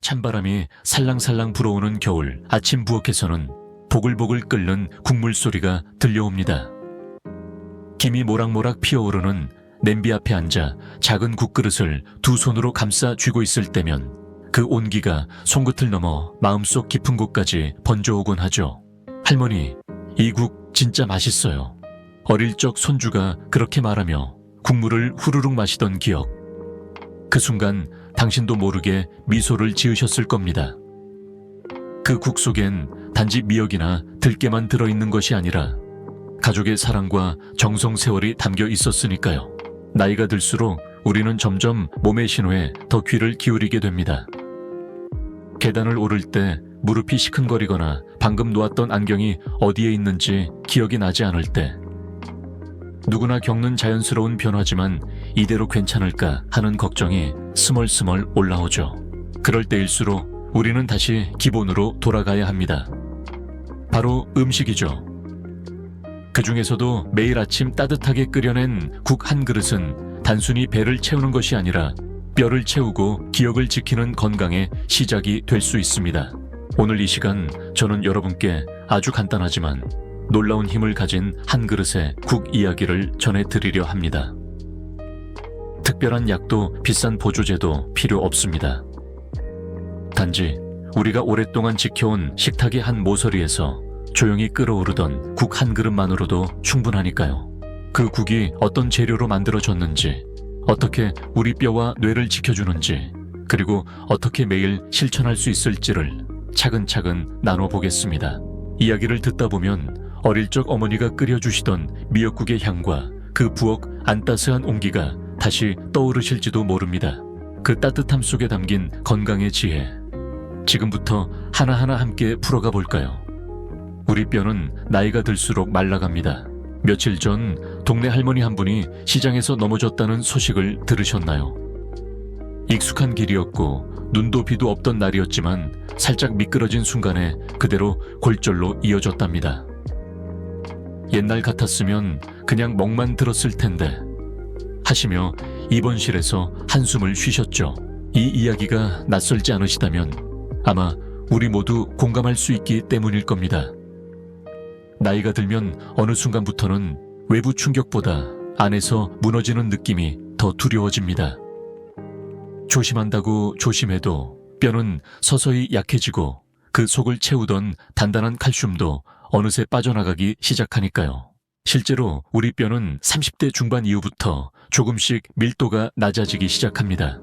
찬바람이 살랑살랑 불어오는 겨울 아침 부엌에서는 보글보글 끓는 국물 소리가 들려옵니다. 김이 모락모락 피어오르는 냄비 앞에 앉아 작은 국그릇을 두 손으로 감싸 쥐고 있을 때면 그 온기가 손끝을 넘어 마음속 깊은 곳까지 번져오곤 하죠. 할머니, 이 국 진짜 맛있어요. 어릴 적 손주가 그렇게 말하며 국물을 후루룩 마시던 기억. 그 순간 당신도 모르게 미소를 지으셨을 겁니다. 그 국 속엔 단지 미역이나 들깨만 들어있는 것이 아니라 가족의 사랑과 정성 세월이 담겨 있었으니까요. 나이가 들수록 우리는 점점 몸의 신호에 더 귀를 기울이게 됩니다. 계단을 오를 때 무릎이 시큰거리거나 방금 놓았던 안경이 어디에 있는지 기억이 나지 않을 때, 누구나 겪는 자연스러운 변화지만 이대로 괜찮을까 하는 걱정이 스멀스멀 올라오죠. 그럴 때일수록 우리는 다시 기본으로 돌아가야 합니다. 바로 음식이죠. 그 중에서도 매일 아침 따뜻하게 끓여낸 국 한 그릇은 단순히 배를 채우는 것이 아니라 뼈를 채우고 기억을 지키는 건강의 시작이 될 수 있습니다. 오늘 이 시간 저는 여러분께 아주 간단하지만 놀라운 힘을 가진 한 그릇의 국 이야기를 전해드리려 합니다. 특별한 약도 비싼 보조제도 필요 없습니다. 단지 우리가 오랫동안 지켜온 식탁의 한 모서리에서 조용히 끓어오르던 국 한 그릇만으로도 충분하니까요. 그 국이 어떤 재료로 만들어졌는지, 어떻게 우리 뼈와 뇌를 지켜주는지, 그리고 어떻게 매일 실천할 수 있을지를 차근차근 나눠보겠습니다. 이야기를 듣다 보면 어릴 적 어머니가 끓여주시던 미역국의 향과 그 부엌 안따스한 온기가 다시 떠오르실지도 모릅니다. 그 따뜻함 속에 담긴 건강의 지혜, 지금부터 하나하나 함께 풀어가 볼까요? 우리 뼈는 나이가 들수록 말라갑니다. 며칠 전 동네 할머니 한 분이 시장에서 넘어졌다는 소식을 들으셨나요? 익숙한 길이었고 눈도 비도 없던 날이었지만 살짝 미끄러진 순간에 그대로 골절로 이어졌답니다. 옛날 같았으면 그냥 멍만 들었을 텐데 하시며 입원실에서 한숨을 쉬셨죠. 이 이야기가 낯설지 않으시다면 아마 우리 모두 공감할 수 있기 때문일 겁니다. 나이가 들면 어느 순간부터는 외부 충격보다 안에서 무너지는 느낌이 더 두려워집니다. 조심한다고 조심해도 뼈는 서서히 약해지고 그 속을 채우던 단단한 칼슘도 어느새 빠져나가기 시작하니까요. 실제로 우리 뼈는 30대 중반 이후부터 조금씩 밀도가 낮아지기 시작합니다.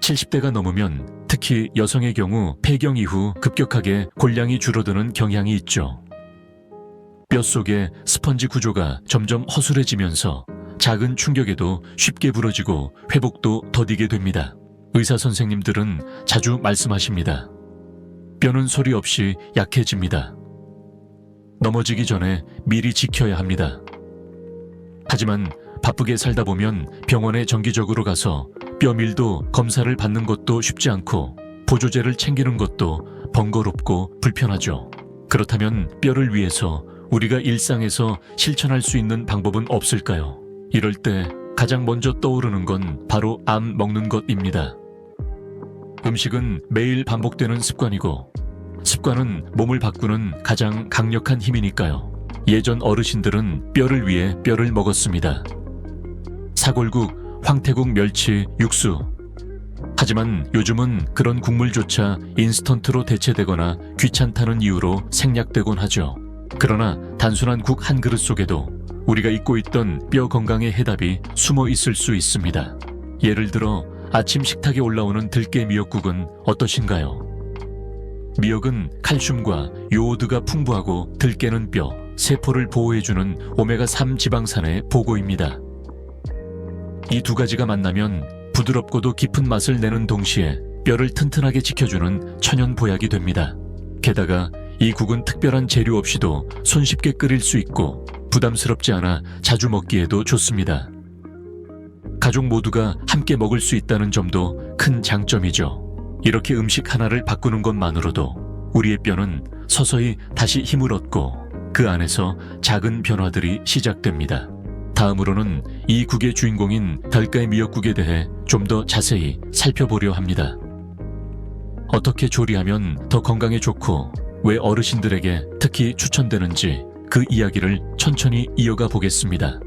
70대가 넘으면 특히 여성의 경우 폐경 이후 급격하게 골량이 줄어드는 경향이 있죠. 뼈 속의 스펀지 구조가 점점 허술해지면서 작은 충격에도 쉽게 부러지고 회복도 더디게 됩니다. 의사 선생님들은 자주 말씀하십니다. 뼈는 소리 없이 약해집니다. 넘어지기 전에 미리 지켜야 합니다. 하지만 바쁘게 살다 보면 병원에 정기적으로 가서 뼈밀도 검사를 받는 것도 쉽지 않고 보조제를 챙기는 것도 번거롭고 불편하죠. 그렇다면 뼈를 위해서 우리가 일상에서 실천할 수 있는 방법은 없을까요? 이럴 때 가장 먼저 떠오르는 건 바로 암 먹는 것입니다. 음식은 매일 반복되는 습관이고 습관은 몸을 바꾸는 가장 강력한 힘이니까요. 예전 어르신들은 뼈를 위해 뼈를 먹었습니다. 사골국, 황태국 멸치, 육수. 하지만 요즘은 그런 국물조차 인스턴트로 대체되거나 귀찮다는 이유로 생략되곤 하죠. 그러나 단순한 국 한 그릇 속에도 우리가 잊고 있던 뼈 건강의 해답이 숨어 있을 수 있습니다. 예를 들어 아침 식탁에 올라오는 들깨 미역국은 어떠신가요? 미역은 칼슘과 요오드가 풍부하고 들깨는 뼈, 세포를 보호해주는 오메가3 지방산의 보고입니다. 이 두 가지가 만나면 부드럽고도 깊은 맛을 내는 동시에 뼈를 튼튼하게 지켜주는 천연 보약이 됩니다. 게다가 이 국은 특별한 재료 없이도 손쉽게 끓일 수 있고 부담스럽지 않아 자주 먹기에도 좋습니다. 가족 모두가 함께 먹을 수 있다는 점도 큰 장점이죠. 이렇게 음식 하나를 바꾸는 것만으로도 우리의 뼈는 서서히 다시 힘을 얻고 그 안에서 작은 변화들이 시작됩니다. 다음으로는 이 국의 주인공인 달가의 미역국에 대해 좀 더 자세히 살펴보려 합니다. 어떻게 조리하면 더 건강에 좋고 왜 어르신들에게 특히 추천되는지 그 이야기를 천천히 이어가 보겠습니다.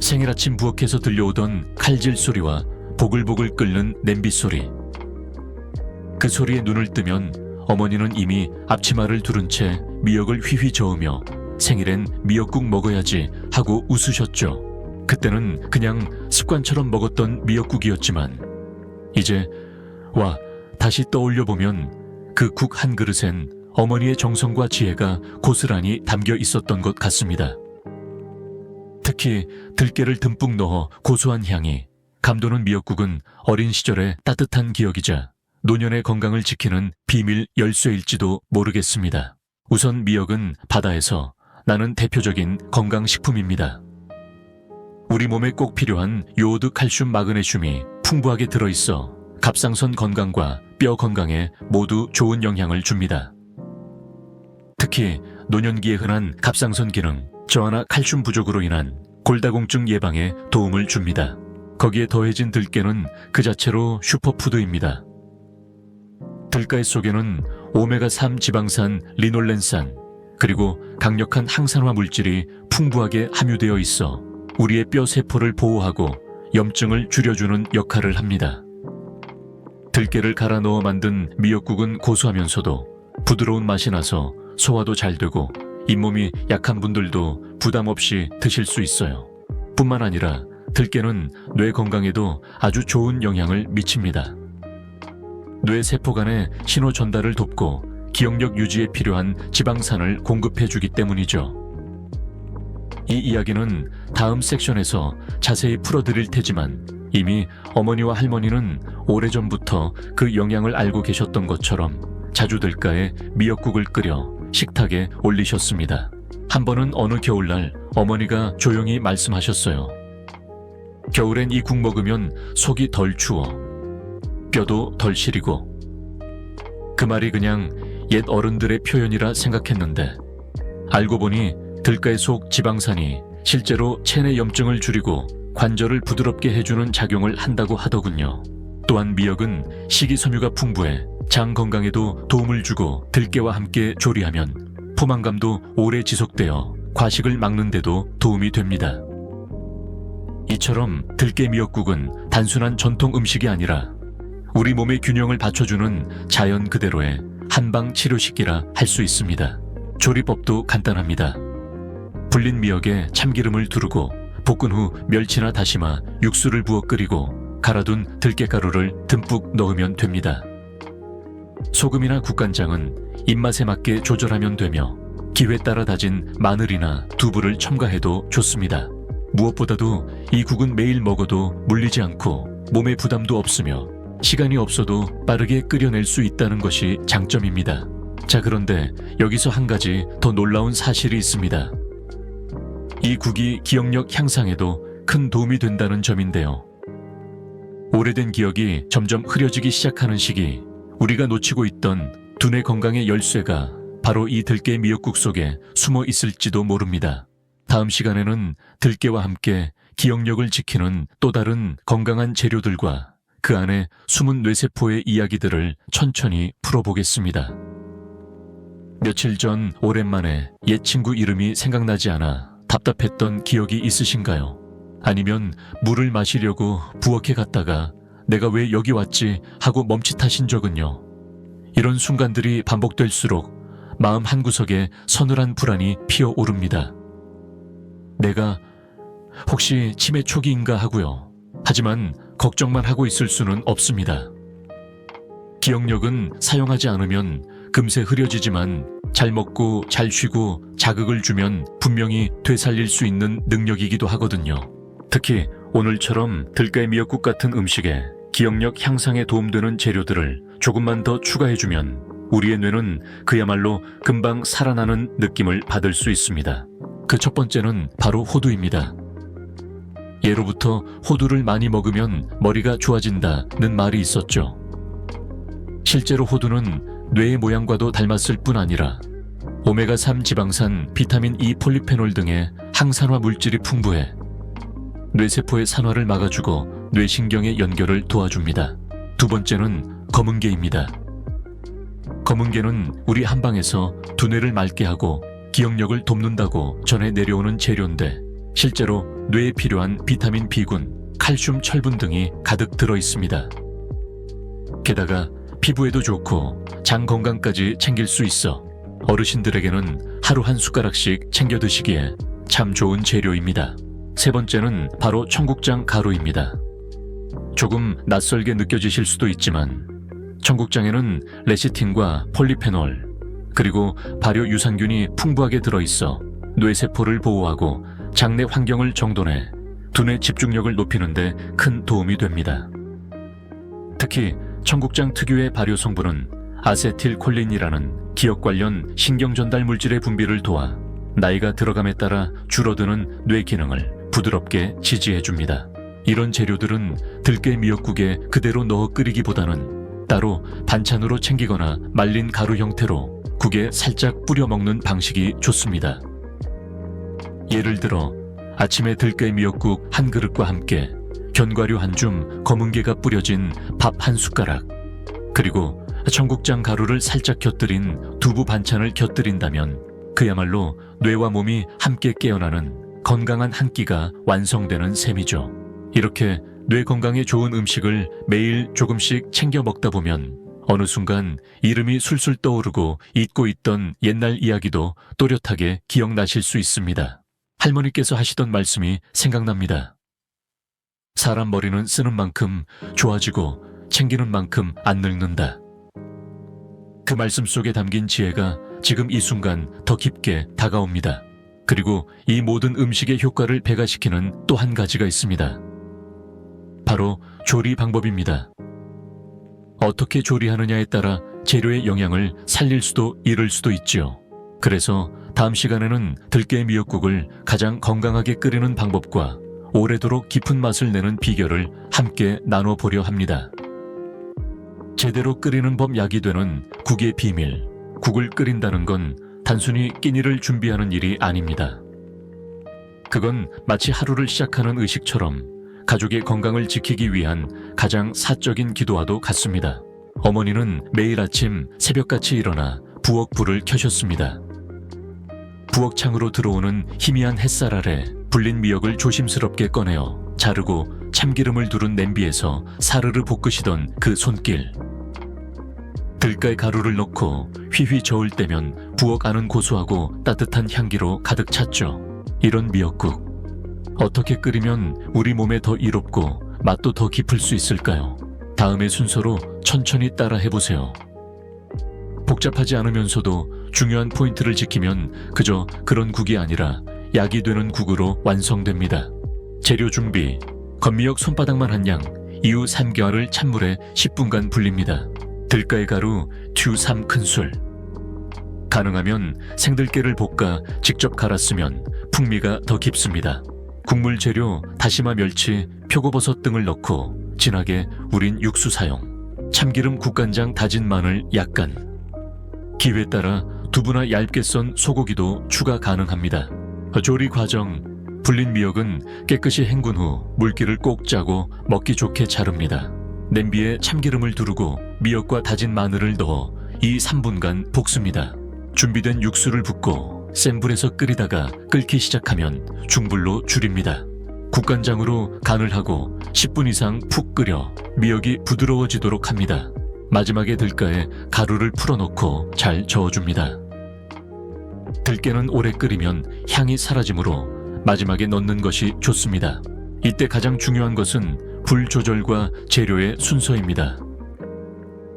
생일 아침 부엌에서 들려오던 칼질 소리와 보글보글 끓는 냄비 소리. 그 소리에 눈을 뜨면 어머니는 이미 앞치마를 두른 채 미역을 휘휘 저으며 생일엔 미역국 먹어야지 하고 웃으셨죠. 그때는 그냥 습관처럼 먹었던 미역국이었지만 이제 다시 떠올려 보면 그 국 한 그릇엔 어머니의 정성과 지혜가 고스란히 담겨 있었던 것 같습니다. 특히 들깨를 듬뿍 넣어 고소한 향이 감도는 미역국은 어린 시절의 따뜻한 기억이자 노년의 건강을 지키는 비밀 열쇠일지도 모르겠습니다. 우선 미역은 바다에서 나는 대표적인 건강식품입니다. 우리 몸에 꼭 필요한 요오드, 칼슘, 마그네슘이 풍부하게 들어있어 갑상선 건강과 뼈 건강에 모두 좋은 영향을 줍니다. 특히 노년기에 흔한 갑상선 기능 저하나 칼슘 부족으로 인한 골다공증 예방에 도움을 줍니다. 거기에 더해진 들깨는 그 자체로 슈퍼푸드입니다. 들가의 속에는 오메가3 지방산 리놀렌산 그리고 강력한 항산화 물질이 풍부하게 함유되어 있어 우리의 뼈 세포를 보호하고 염증을 줄여주는 역할을 합니다. 들깨를 갈아 넣어 만든 미역국은 고소하면서도 부드러운 맛이 나서 소화도 잘 되고 잇몸이 약한 분들도 부담 없이 드실 수 있어요. 뿐만 아니라 들깨는 뇌 건강에도 아주 좋은 영향을 미칩니다. 뇌 세포 간의 신호 전달을 돕고 기억력 유지에 필요한 지방산을 공급해주기 때문이죠. 이 이야기는 다음 섹션에서 자세히 풀어드릴 테지만 이미 어머니와 할머니는 오래전부터 그 영향을 알고 계셨던 것처럼 자주 들가에 미역국을 끓여 식탁에 올리셨습니다. 한 번은 어느 겨울날 어머니가 조용히 말씀하셨어요. 겨울엔 이 국 먹으면 속이 덜 추워 뼈도 덜 시리고. 그 말이 그냥 옛 어른들의 표현이라 생각했는데 알고 보니 들가의 속 지방산이 실제로 체내 염증을 줄이고 관절을 부드럽게 해주는 작용을 한다고 하더군요. 또한 미역은 식이섬유가 풍부해 장 건강에도 도움을 주고 들깨와 함께 조리하면 포만감도 오래 지속되어 과식을 막는 데도 도움이 됩니다. 이처럼 들깨 미역국은 단순한 전통 음식이 아니라 우리 몸의 균형을 받쳐주는 자연 그대로의 한방 치료식이라 할 수 있습니다. 조리법도 간단합니다. 불린 미역에 참기름을 두르고 볶은 후 멸치나 다시마, 육수를 부어 끓이고 갈아둔 들깨가루를 듬뿍 넣으면 됩니다. 소금이나 국간장은 입맛에 맞게 조절하면 되며 기회에 따라 다진 마늘이나 두부를 첨가해도 좋습니다. 무엇보다도 이 국은 매일 먹어도 물리지 않고 몸에 부담도 없으며 시간이 없어도 빠르게 끓여낼 수 있다는 것이 장점입니다. 자, 그런데 여기서 한 가지 더 놀라운 사실이 있습니다. 이 국이 기억력 향상에도 큰 도움이 된다는 점인데요. 오래된 기억이 점점 흐려지기 시작하는 시기, 우리가 놓치고 있던 두뇌 건강의 열쇠가 바로 이 들깨 미역국 속에 숨어 있을지도 모릅니다. 다음 시간에는 들깨와 함께 기억력을 지키는 또 다른 건강한 재료들과 그 안에 숨은 뇌세포의 이야기들을 천천히 풀어보겠습니다. 며칠 전 오랜만에 옛 친구 이름이 생각나지 않아 답답했던 기억이 있으신가요? 아니면 물을 마시려고 부엌에 갔다가 내가 왜 여기 왔지 하고 멈칫하신 적은요? 이런 순간들이 반복될수록 마음 한구석에 서늘한 불안이 피어오릅니다. 내가 혹시 치매 초기인가 하고요. 하지만 걱정만 하고 있을 수는 없습니다. 기억력은 사용하지 않으면 금세 흐려지지만 잘 먹고 잘 쉬고 자극을 주면 분명히 되살릴 수 있는 능력이기도 하거든요. 특히 오늘처럼 들깨 미역국 같은 음식에 기억력 향상에 도움되는 재료들을 조금만 더 추가해주면 우리의 뇌는 그야말로 금방 살아나는 느낌을 받을 수 있습니다. 그 첫 번째는 바로 호두입니다. 예로부터 호두를 많이 먹으면 머리가 좋아진다는 말이 있었죠. 실제로 호두는 뇌의 모양과도 닮았을 뿐 아니라 오메가3 지방산, 비타민 E, 폴리페놀 등의 항산화 물질이 풍부해 뇌세포의 산화를 막아주고 뇌신경의 연결을 도와줍니다. 두 번째는 검은개입니다. 검은개는 우리 한방에서 두뇌를 맑게 하고 기억력을 돕는다고 전해 내려오는 재료인데 실제로 뇌에 필요한 비타민 B군, 칼슘, 철분 등이 가득 들어 있습니다. 게다가 피부에도 좋고 장 건강까지 챙길 수 있어 어르신들에게는 하루 한 숟가락씩 챙겨 드시기에 참 좋은 재료입니다. 세 번째는 바로 청국장 가루입니다. 조금 낯설게 느껴지실 수도 있지만 청국장에는 레시틴과 폴리페놀 그리고 발효 유산균이 풍부하게 들어있어 뇌세포를 보호하고 장내 환경을 정돈해 두뇌 집중력을 높이는 데 큰 도움이 됩니다. 특히 청국장 특유의 발효 성분은 아세틸콜린이라는 기억 관련 신경 전달 물질의 분비를 도와 나이가 들어감에 따라 줄어드는 뇌 기능을 부드럽게 지지해줍니다. 이런 재료들은 들깨 미역국에 그대로 넣어 끓이기보다는 따로 반찬으로 챙기거나 말린 가루 형태로 국에 살짝 뿌려 먹는 방식이 좋습니다. 예를 들어 아침에 들깨 미역국 한 그릇과 함께 견과류 한 줌, 검은개가 뿌려진 밥 한 숟가락, 그리고 청국장 가루를 살짝 곁들인 두부 반찬을 곁들인다면 그야말로 뇌와 몸이 함께 깨어나는 건강한 한 끼가 완성되는 셈이죠. 이렇게 뇌 건강에 좋은 음식을 매일 조금씩 챙겨 먹다 보면 어느 순간 이름이 술술 떠오르고 잊고 있던 옛날 이야기도 또렷하게 기억나실 수 있습니다. 할머니께서 하시던 말씀이 생각납니다. 사람 머리는 쓰는 만큼 좋아지고 챙기는 만큼 안 늙는다. 그 말씀 속에 담긴 지혜가 지금 이 순간 더 깊게 다가옵니다. 그리고 이 모든 음식의 효과를 배가시키는 또 한 가지가 있습니다. 바로 조리 방법입니다. 어떻게 조리하느냐에 따라 재료의 영양을 살릴 수도 잃을 수도 있지요. 그래서 다음 시간에는 들깨 미역국을 가장 건강하게 끓이는 방법과 오래도록 깊은 맛을 내는 비결을 함께 나눠보려 합니다. 제대로 끓이는 법 약이 되는 국의 비밀. 국을 끓인다는 건 단순히 끼니를 준비하는 일이 아닙니다. 그건 마치 하루를 시작하는 의식처럼 가족의 건강을 지키기 위한 가장 사적인 기도와도 같습니다. 어머니는 매일 아침 새벽같이 일어나 부엌불을 켜셨습니다. 부엌창으로 들어오는 희미한 햇살 아래 불린 미역을 조심스럽게 꺼내어 자르고 참기름을 두른 냄비에서 사르르 볶으시던 그 손길. 들깨 가루를 넣고 휘휘 저을 때면 부엌 안은 고소하고 따뜻한 향기로 가득 찼죠. 이런 미역국, 어떻게 끓이면 우리 몸에 더 이롭고 맛도 더 깊을 수 있을까요? 다음의 순서로 천천히 따라 해보세요. 복잡하지 않으면서도 중요한 포인트를 지키면 그저 그런 국이 아니라 약이 되는 국으로 완성됩니다. 재료 준비: 건미역 손바닥만 한 양, 이후 3개월을 찬물에 10분간 불립니다. 들깨 가루 튜 3큰술. 가능하면 생들깨를 볶아 직접 갈았으면 풍미가 더 깊습니다. 국물 재료 다시마 멸치, 표고버섯 등을 넣고 진하게 우린 육수 사용. 참기름, 국간장, 다진 마늘 약간. 기회에 따라 두부나 얇게 썬 소고기도 추가 가능합니다. 조리 과정: 불린 미역은 깨끗이 헹군 후 물기를 꼭 짜고 먹기 좋게 자릅니다. 냄비에 참기름을 두르고 미역과 다진 마늘을 넣어 2-3분간 볶습니다. 준비된 육수를 붓고 센 불에서 끓이다가 끓기 시작하면 중불로 줄입니다. 국간장으로 간을 하고 10분 이상 푹 끓여 미역이 부드러워지도록 합니다. 마지막에 들깨에 가루를 풀어넣고 잘 저어줍니다. 들깨는 오래 끓이면 향이 사라지므로 마지막에 넣는 것이 좋습니다. 이때 가장 중요한 것은 불 조절과 재료의 순서입니다.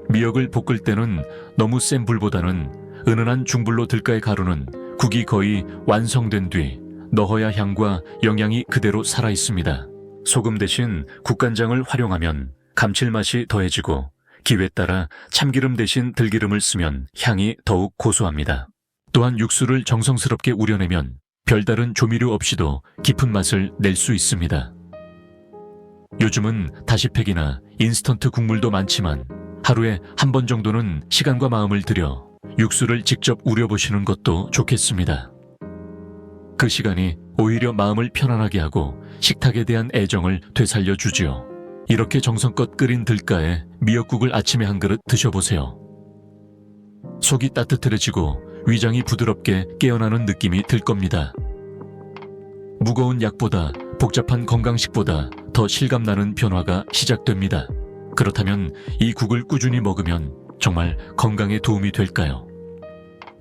미역을 볶을 때는 너무 센 불보다는 은은한 중불로 들깨 가루는 국이 거의 완성된 뒤 넣어야 향과 영양이 그대로 살아있습니다. 소금 대신 국간장을 활용하면 감칠맛이 더해지고 기회에 따라 참기름 대신 들기름을 쓰면 향이 더욱 고소합니다. 또한 육수를 정성스럽게 우려내면 별다른 조미료 없이도 깊은 맛을 낼 수 있습니다. 요즘은 다시팩이나 인스턴트 국물도 많지만 하루에 한 번 정도는 시간과 마음을 들여 육수를 직접 우려보시는 것도 좋겠습니다. 그 시간이 오히려 마음을 편안하게 하고 식탁에 대한 애정을 되살려 주지요. 이렇게 정성껏 끓인 들가에 미역국을 아침에 한 그릇 드셔보세요. 속이 따뜻해지고 위장이 부드럽게 깨어나는 느낌이 들 겁니다. 무거운 약보다 복잡한 건강식보다 더 실감나는 변화가 시작됩니다. 그렇다면 이 국을 꾸준히 먹으면 정말 건강에 도움이 될까요?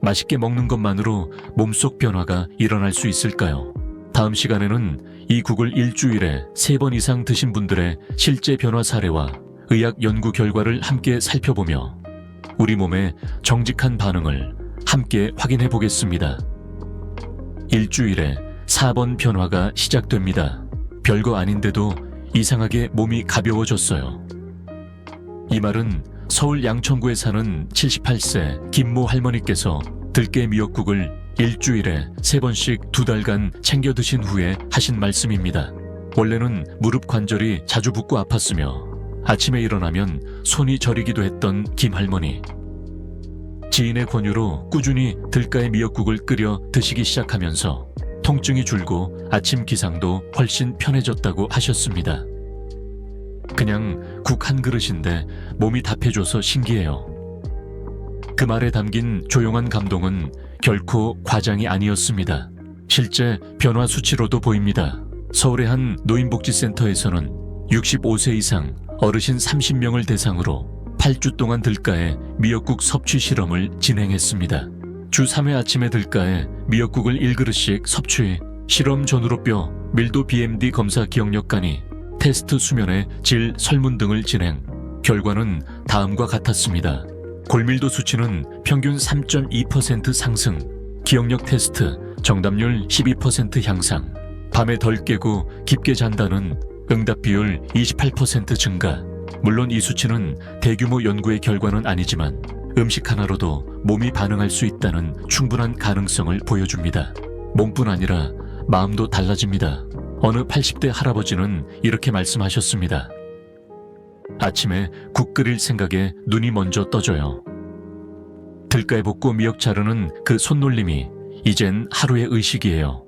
맛있게 먹는 것만으로 몸속 변화가 일어날 수 있을까요? 다음 시간에는 이 국을 일주일에 3번 이상 드신 분들의 실제 변화 사례와 의학 연구 결과를 함께 살펴보며 우리 몸의 정직한 반응을 함께 확인해 보겠습니다. 일주일에 4번 변화가 시작됩니다. 별거 아닌데도 이상하게 몸이 가벼워졌어요. 이 말은 서울 양천구에 사는 78세 김모 할머니께서 들깨 미역국을 일주일에 3번씩 2달간 챙겨 드신 후에 하신 말씀입니다. 원래는 무릎 관절이 자주 붓고 아팠으며 아침에 일어나면 손이 저리기도 했던 김 할머니. 지인의 권유로 꾸준히 들깨 미역국을 끓여 드시기 시작하면서 통증이 줄고 아침 기상도 훨씬 편해졌다고 하셨습니다. 그냥 국 한 그릇인데 몸이 답해줘서 신기해요. 그 말에 담긴 조용한 감동은 결코 과장이 아니었습니다. 실제 변화 수치로도 보입니다. 서울의 한 노인복지센터에서는 65세 이상 어르신 30명을 대상으로 8주 동안 들가에 미역국 섭취 실험을 진행했습니다. 주 3회 아침에 들가에 미역국을 1그릇씩 섭취해 실험 전후로 뼈, 밀도 BMD 검사 기억력간이 테스트 수면의 질 설문 등을 진행. 결과는 다음과 같았습니다. 골밀도 수치는 평균 3.2% 상승, 기억력 테스트 정답률 12% 향상, 밤에 덜 깨고 깊게 잔다는 응답 비율 28% 증가. 물론 이 수치는 대규모 연구의 결과는 아니지만 음식 하나로도 몸이 반응할 수 있다는 충분한 가능성을 보여줍니다. 몸뿐 아니라 마음도 달라집니다. 어느 80대 할아버지는 이렇게 말씀하셨습니다. 아침에 국 끓일 생각에 눈이 먼저 떠져요. 들깨 볶고 미역 자르는 그 손놀림이 이젠 하루의 의식이에요.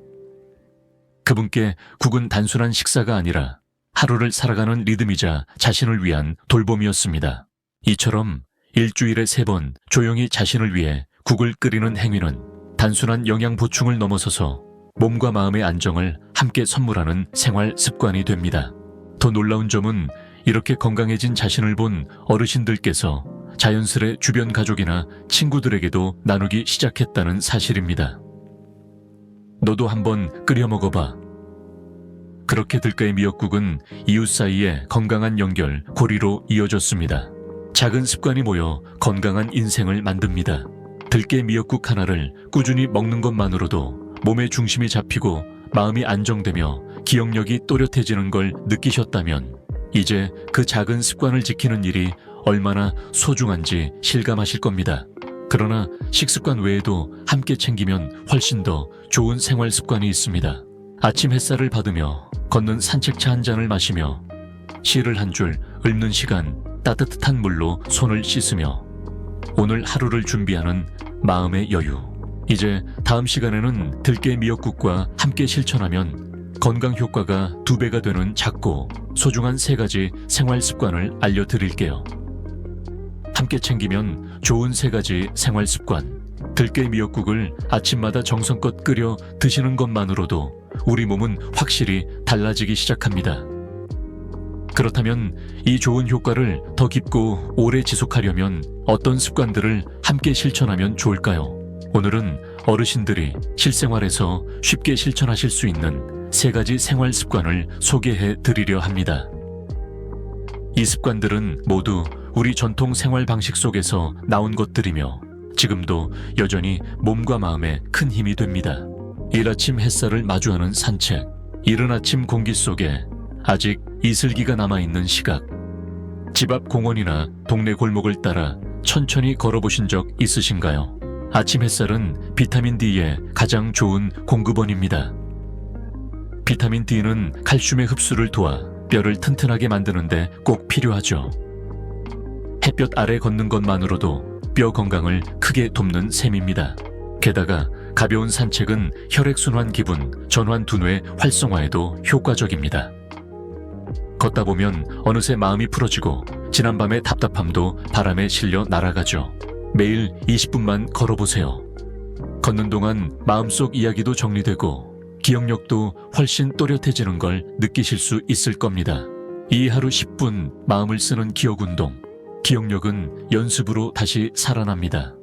그분께 국은 단순한 식사가 아니라 하루를 살아가는 리듬이자 자신을 위한 돌봄이었습니다. 이처럼 일주일에 3번 조용히 자신을 위해 국을 끓이는 행위는 단순한 영양 보충을 넘어서서 몸과 마음의 안정을 함께 선물하는 생활 습관이 됩니다. 더 놀라운 점은 이렇게 건강해진 자신을 본 어르신들께서 자연스레 주변 가족이나 친구들에게도 나누기 시작했다는 사실입니다. 너도 한번 끓여 먹어봐. 그렇게 들깨 미역국은 이웃 사이의 건강한 연결, 고리로 이어졌습니다. 작은 습관이 모여 건강한 인생을 만듭니다. 들깨 미역국 하나를 꾸준히 먹는 것만으로도 몸의 중심이 잡히고 마음이 안정되며 기억력이 또렷해지는 걸 느끼셨다면 이제 그 작은 습관을 지키는 일이 얼마나 소중한지 실감하실 겁니다. 그러나 식습관 외에도 함께 챙기면 훨씬 더 좋은 생활 습관이 있습니다. 아침 햇살을 받으며 걷는 산책차 한 잔을 마시며 시를 한 줄 읊는 시간, 따뜻한 물로 손을 씻으며 오늘 하루를 준비하는 마음의 여유. 이제 다음 시간에는 들깨 미역국과 함께 실천하면 건강 효과가 2배가 되는 작고 소중한 3가지 생활 습관을 알려드릴게요. 함께 챙기면 좋은 3가지 생활 습관. 들깨 미역국을 아침마다 정성껏 끓여 드시는 것만으로도 우리 몸은 확실히 달라지기 시작합니다. 그렇다면 이 좋은 효과를 더 깊고 오래 지속하려면 어떤 습관들을 함께 실천하면 좋을까요? 오늘은 어르신들이 실생활에서 쉽게 실천하실 수 있는 3가지 생활 습관을 소개해 드리려 합니다. 이 습관들은 모두 우리 전통 생활 방식 속에서 나온 것들이며 지금도 여전히 몸과 마음에 큰 힘이 됩니다. 이른 아침 햇살을 마주하는 산책, 이른 아침 공기 속에 아직 이슬기가 남아있는 시각, 집 앞 공원이나 동네 골목을 따라 천천히 걸어보신 적 있으신가요? 아침 햇살은 비타민 D의 가장 좋은 공급원입니다. 비타민 D는 칼슘의 흡수를 도와 뼈를 튼튼하게 만드는데 꼭 필요하죠. 햇볕 아래 걷는 것만으로도 뼈 건강을 크게 돕는 셈입니다. 게다가 가벼운 산책은 혈액순환 기분, 전환 두뇌 활성화에도 효과적입니다. 걷다 보면 어느새 마음이 풀어지고 지난밤의 답답함도 바람에 실려 날아가죠. 매일 20분만 걸어보세요. 걷는 동안 마음속 이야기도 정리되고 기억력도 훨씬 또렷해지는 걸 느끼실 수 있을 겁니다. 이 하루 10분 마음을 쓰는 기억운동, 기억력은 연습으로 다시 살아납니다.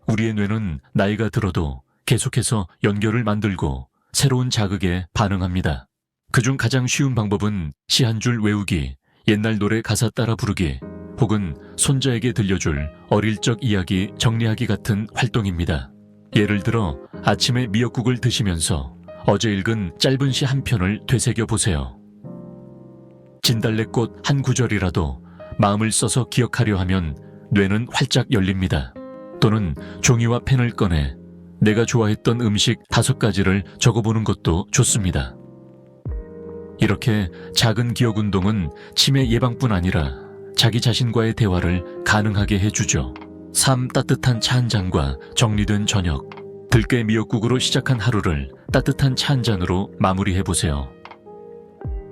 우리의 뇌는 나이가 들어도 계속해서 연결을 만들고 새로운 자극에 반응합니다. 그중 가장 쉬운 방법은 시 한 줄 외우기, 옛날 노래 가사 따라 부르기, 혹은 손자에게 들려줄 어릴 적 이야기 정리하기 같은 활동입니다. 예를 들어 아침에 미역국을 드시면서 어제 읽은 짧은 시 한 편을 되새겨 보세요. 진달래꽃 한 구절이라도 마음을 써서 기억하려 하면 뇌는 활짝 열립니다. 또는 종이와 펜을 꺼내 내가 좋아했던 음식 5가지를 적어보는 것도 좋습니다. 이렇게 작은 기억 운동은 치매 예방뿐 아니라 자기 자신과의 대화를 가능하게 해주죠. 삶 따뜻한 차 한 잔과 정리된 저녁, 들깨 미역국으로 시작한 하루를 따뜻한 차 한 잔으로 마무리해보세요.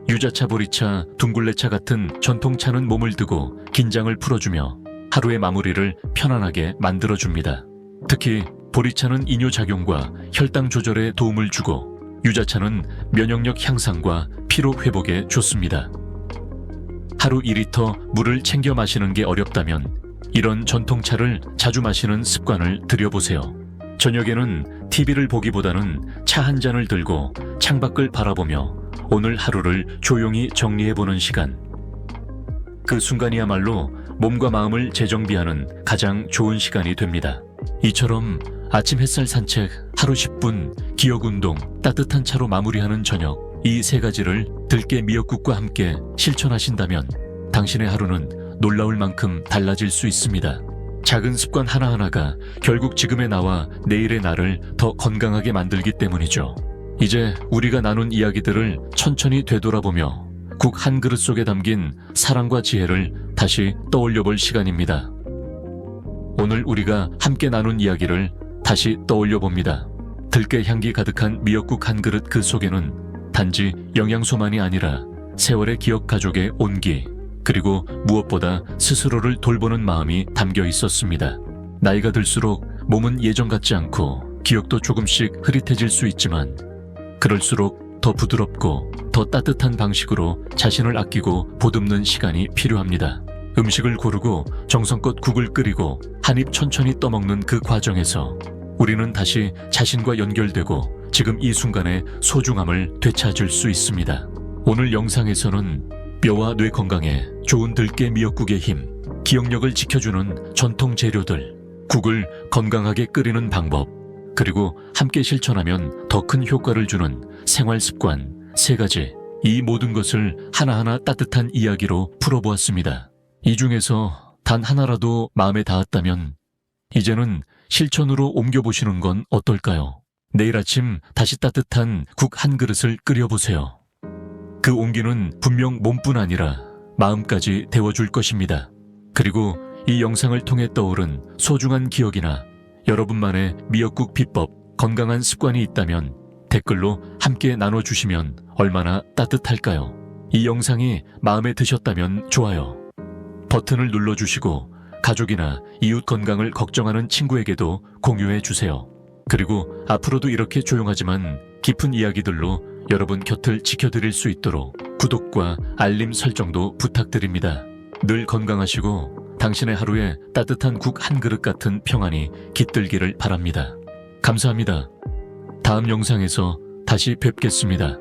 유자차, 보리차, 둥글레차 같은 전통차는 몸을 드고 긴장을 풀어주며 하루의 마무리를 편안하게 만들어줍니다. 특히 보리차는 이뇨작용과 혈당 조절에 도움을 주고 유자차는 면역력 향상과 피로 회복에 좋습니다. 하루 2리터 물을 챙겨 마시는 게 어렵다면 이런 전통차를 자주 마시는 습관을 들여보세요. 저녁에는 TV를 보기보다는 차 한 잔을 들고 창밖을 바라보며 오늘 하루를 조용히 정리해보는 시간. 그 순간이야말로 몸과 마음을 재정비하는 가장 좋은 시간이 됩니다. 이처럼 아침 햇살 산책, 하루 10분, 기억운동, 따뜻한 차로 마무리하는 저녁, 이 3가지를 들깨 미역국과 함께 실천하신다면 당신의 하루는 놀라울 만큼 달라질 수 있습니다. 작은 습관 하나하나가 결국 지금의 나와 내일의 나를 더 건강하게 만들기 때문이죠. 이제 우리가 나눈 이야기들을 천천히 되돌아보며 국 한 그릇 속에 담긴 사랑과 지혜를 다시 떠올려 볼 시간입니다. 오늘 우리가 함께 나눈 이야기를 다시 떠올려 봅니다. 들깨 향기 가득한 미역국 한 그릇, 그 속에는 단지 영양소만이 아니라 세월의 기억, 가족의 온기, 그리고 무엇보다 스스로를 돌보는 마음이 담겨 있었습니다. 나이가 들수록 몸은 예전 같지 않고 기억도 조금씩 흐릿해질 수 있지만 그럴수록 더 부드럽고 더 따뜻한 방식으로 자신을 아끼고 보듬는 시간이 필요합니다. 음식을 고르고 정성껏 국을 끓이고 한 입 천천히 떠먹는 그 과정에서 우리는 다시 자신과 연결되고 지금 이 순간의 소중함을 되찾을 수 있습니다. 오늘 영상에서는 뼈와 뇌 건강에 좋은 들깨 미역국의 힘, 기억력을 지켜주는 전통 재료들, 국을 건강하게 끓이는 방법, 그리고 함께 실천하면 더 큰 효과를 주는 생활 습관 3가지, 이 모든 것을 하나하나 따뜻한 이야기로 풀어보았습니다. 이 중에서 단 하나라도 마음에 닿았다면 이제는 실천으로 옮겨보시는 건 어떨까요? 내일 아침 다시 따뜻한 국 한 그릇을 끓여보세요. 그 온기는 분명 몸뿐 아니라 마음까지 데워줄 것입니다. 그리고 이 영상을 통해 떠오른 소중한 기억이나 여러분만의 미역국 비법, 건강한 습관이 있다면 댓글로 함께 나눠주시면 얼마나 따뜻할까요? 이 영상이 마음에 드셨다면 좋아요 버튼을 눌러주시고 가족이나 이웃 건강을 걱정하는 친구에게도 공유해주세요. 그리고 앞으로도 이렇게 조용하지만 깊은 이야기들로 여러분 곁을 지켜드릴 수 있도록 구독과 알림 설정도 부탁드립니다. 늘 건강하시고 당신의 하루에 따뜻한 국 한 그릇 같은 평안이 깃들기를 바랍니다. 감사합니다. 다음 영상에서 다시 뵙겠습니다.